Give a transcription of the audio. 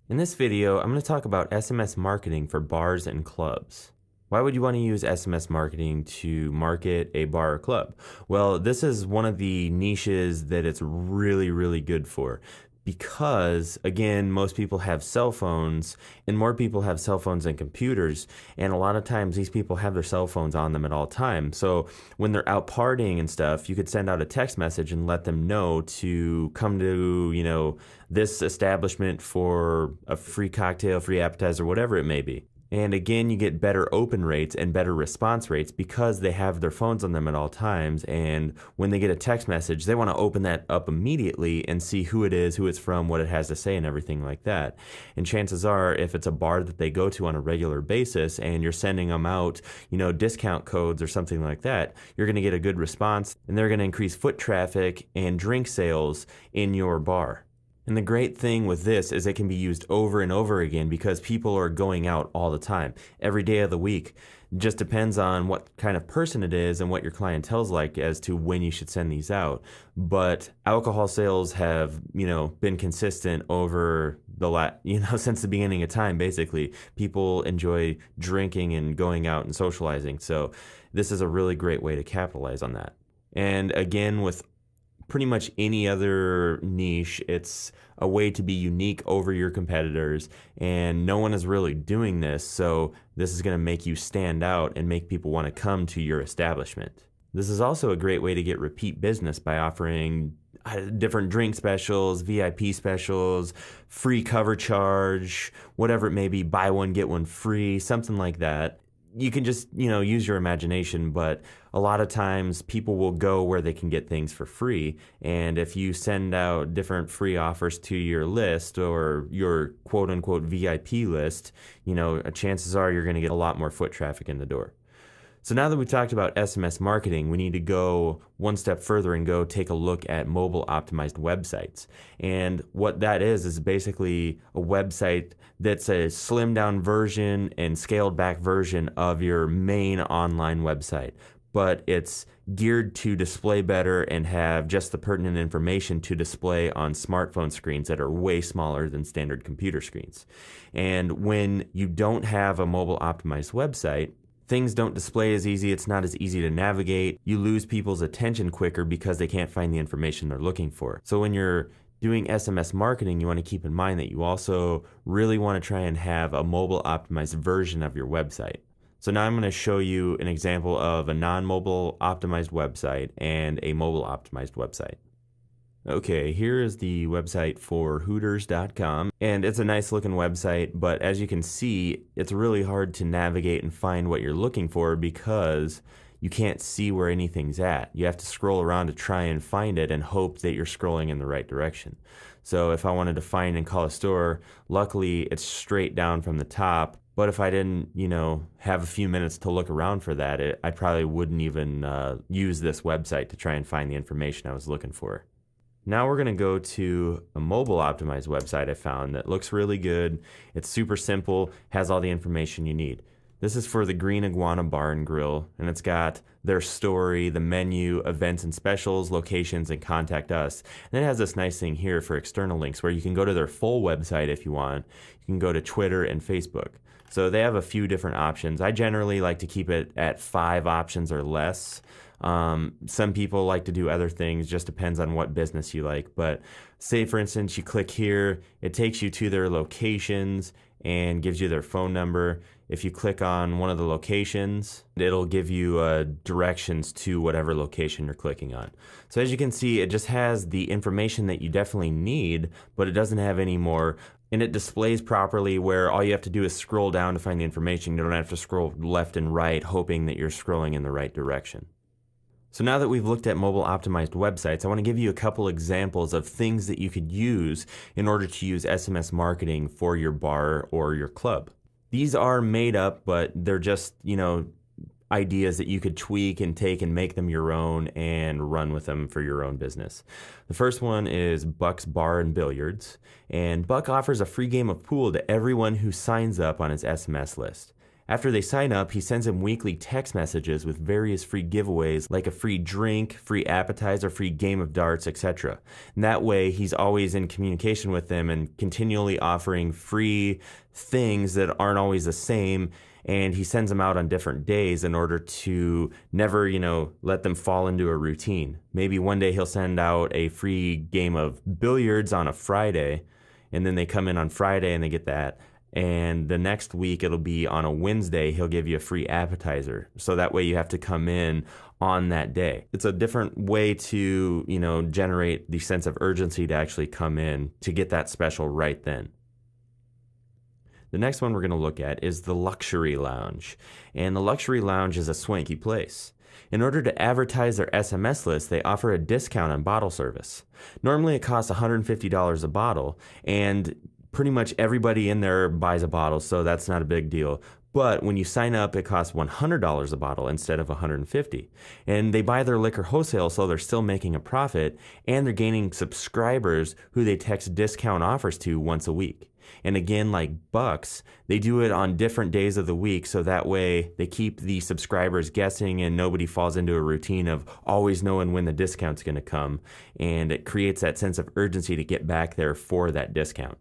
In this video, I'm going to talk about SMS marketing for bars and clubs. Why would you want to use SMS marketing to market a bar or club? Well, this is one of the niches that it's really good for because, again, most people have cell phones and more people have cell phones than computers. And a lot of times these people have their cell phones on them at all times. So when they're out partying and stuff, you could send out a text message and let them know to come to, this establishment for a free cocktail, free appetizer, whatever it may be. And again, you get better open rates and better response rates because they have their phones on them at all times. And when they get a text message, they want to open that up immediately and see who it is, who it's from, what it has to say, and everything like that. And chances are, if it's a bar that they go to on a regular basis and you're sending them out, discount codes or something like that, you're going to get a good response and they're going to increase foot traffic and drink sales in your bar. And the great thing with this is it can be used over and over again because people are going out all the time, every day of the week. It just depends on what kind of person it is and what your clientele's like as to when you should send these out. But alcohol sales have, been consistent over the since the beginning of time, basically. People enjoy drinking and going out and socializing. So this is a really great way to capitalize on that. And again, with pretty much any other niche, it's a way to be unique over your competitors, and no one is really doing this, so this is going to make you stand out and make people want to come to your establishment. This is also a great way to get repeat business by offering different drink specials, VIP specials, free cover charge, whatever it may be, buy one, get one free, something like that. You can just, use your imagination, but a lot of times people will go where they can get things for free. And if you send out different free offers to your list or your quote unquote VIP list, chances are you're going to get a lot more foot traffic in the door. So now that we've talked about SMS marketing, we need to go one step further and go take a look at mobile optimized websites. And what that is basically a website that's a slimmed down version and scaled back version of your main online website. But it's geared to display better and have just the pertinent information to display on smartphone screens that are way smaller than standard computer screens. And when you don't have a mobile optimized website, things don't display as easy, it's not as easy to navigate, you lose people's attention quicker because they can't find the information they're looking for. So when you're doing SMS marketing, you want to keep in mind that you also really want to try and have a mobile optimized version of your website. So now I'm going to show you an example of a non-mobile optimized website and a mobile optimized website. Okay, here is the website for Hooters.com, and it's a nice looking website, but as you can see, it's really hard to navigate and find what you're looking for because you can't see where anything's at. You have to scroll around to try and find it and hope that you're scrolling in the right direction. So if I wanted to find and call a store, luckily it's straight down from the top. But if I didn't, have a few minutes to look around for that, I probably wouldn't even use this website to try and find the information I was looking for. Now we're going to go to a mobile optimized website I found that looks really good. It's super simple, has all the information you need. This is for the Green Iguana Bar and Grill, and it's got their story, the menu, events and specials, locations, and contact us. And it has this nice thing here for external links where you can go to their full website if you want. You can go to Twitter and Facebook. So they have a few different options. I generally like to keep it at 5 options or less. Some people like to do other things, just depends on what business you like. But say, for instance, you click here, it takes you to their locations and gives you their phone number. If you click on one of the locations, it'll give you directions to whatever location you're clicking on. So as you can see, it just has the information that you definitely need, but it doesn't have any more. And it displays properly where all you have to do is scroll down to find the information. You don't have to scroll left and right hoping that you're scrolling in the right direction. So now that we've looked at mobile optimized websites, I want to give you a couple examples of things that you could use in order to use SMS marketing for your bar or your club. These are made up, but they're just, ideas that you could tweak and take and make them your own and run with them for your own business. The first one is Buck's Bar and Billiards, and Buck offers a free game of pool to everyone who signs up on his SMS list. After they sign up, he sends them weekly text messages with various free giveaways like a free drink, free appetizer, free game of darts, etc. And that way, he's always in communication with them and continually offering free things that aren't always the same. And he sends them out on different days in order to never, let them fall into a routine. Maybe one day he'll send out a free game of billiards on a Friday, and then they come in on Friday and they get that. And the next week it'll be on a Wednesday, he'll give you a free appetizer. So that way you have to come in on that day. It's a different way to, generate the sense of urgency to actually come in to get that special right then. The next one we're going to look at is the luxury lounge. And the luxury lounge is a swanky place. In order to advertise their SMS list, they offer a discount on bottle service. Normally it costs $150 a bottle, and pretty much everybody in there buys a bottle, so that's not a big deal. But when you sign up, it costs $100 a bottle instead of $150. And they buy their liquor wholesale, so they're still making a profit, and they're gaining subscribers who they text discount offers to once a week. And again, like Bucks, they do it on different days of the week, so that way they keep the subscribers guessing and nobody falls into a routine of always knowing when the discount's going to come. And it creates that sense of urgency to get back there for that discount.